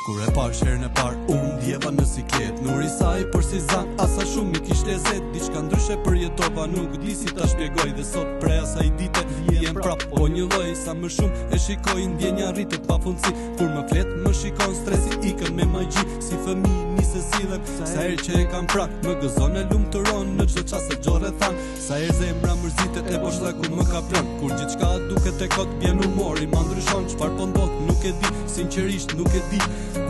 Kur e par sherën e par, unë djeva në siklet. Nur i saj për si zan, asa shumë i kisht lezet. Diçka ndryshe përjetova, nuk di si ta shpjegoj. Dhe sot prej asaj dite vjen prap, po një lloj sa më shumë e shikoj, ndjenja rritet pa fundsi. Kur më flet më shikon stresi, ikën me magji. Si fëmijë nisë sillen, sa herë që e kam prak, më gëzon e lumturon në çdo çast e xhorre than. Sa herë zemra mërzitet e boshllaku më ka plan. Kur gjithçka duket e kot, vjen humori, ma ndryshon çfarë po ndodh, nuk e di, sinqerisht nuk e di.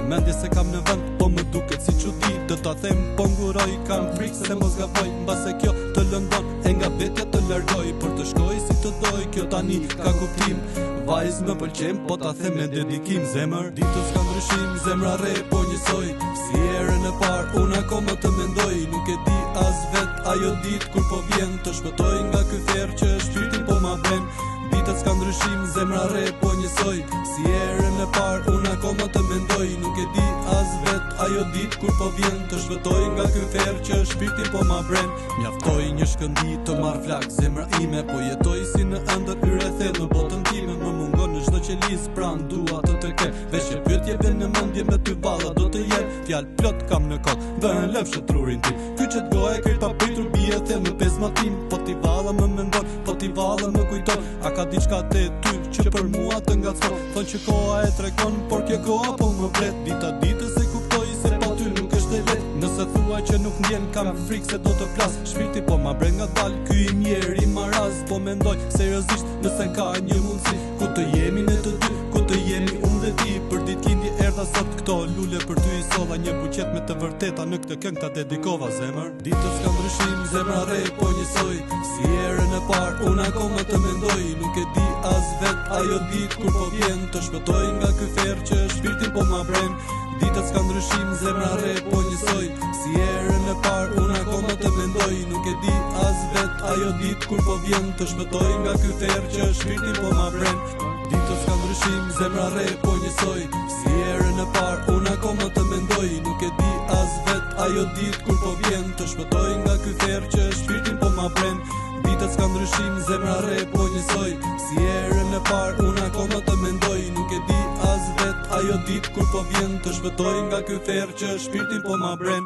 Mendje se kam në vend, po më duket si çudi. Të ta them, po nguroj, kam frikë se mos gaboj. Mbase kjo të lëndon, e nga vetja të largoj. Për të shkoj si të doj, kjo tani ka kuptim. Vajz më pëlqen, po ta them me dedikim. Zemër, ditës ka ndryshim, zemra re po njësoj. Si herën e par, unë akoma të mendoj. Nuk e di as vet, ajo dit kur po vjen. Të shpëtoj nga ky ferr që shpirtin po ma blen. Ditës ka ndryshim, zemra re po njësoj. Si herën e par, unë akoma të mendoj. Nuk e di as vet, ajo dit kur po vjen. Të shpëtoj nga ky ferr që shpirtin po ma bren. Mjaftoj një shkëndi të marr flak, zemra ime po jetoj si në ëndër hyre thellë në botën time. Më mungon në çdo qeliz, pran dua të të ke. Veç që pyetje vjen në mendje me ty valla do të jem. Fjalë plot kam në kot, vën lëfshë trurin tim. Kyçet goja kërë pa pritur bie thellë në pezmatim. Po ti valla më mendon, po ti valla më kujton. A ka diçka te ty që për mua të ngacmon? Thon që koha e tregon, por kjo koha po më blet. Dita ditës e kuptoj se pa ty nuk është e lehtë. Nëse thua që nuk ndjen, kam frikë se do të flas. Shpirti po ma bren nga dal, ky i mjeri maraz. Po mendoj seriozisht nëse ka një mundësi. Ku të jemi ne të dy, ku të jemi unë dhe ti. Për ditëlindje erdha sot këto lule për ty i solla. Një buqet me të vërteta në këtë këngë ta dedikova zemër. Ditës ka ndryshim, zemra re po njësoj. Si herën e par, unë akoma të mendoj. Nuk e di as vet, ajo dit kur po vjen. Të shpëtoj nga ky ferr që shpirtin po ma bren. Ditës ka ndryshim, zemra re po njësoj. Si herën e par, unë akoma të mendoj. Nuk e di as vet, ajo dit kur po vjen. Të shpëtoj nga ky ferr që shpirtin po ma bren. Ditës ka ndryshim, zemra re po njësoj. Si herën e par, unë akoma të mendoj. Nuk e di as vet, ajo dit kur po vjen. Të shpëtoj nga ky ferr që shpirtin po ma bren. Ditës ka ndryshim, zemra re po njësoj. Si herën e par, unë akoma të mendoj. Nuk e di as vet, ajo dit kur po vjen. Të shpëtoj nga ky ferr që shpirtin po ma bren.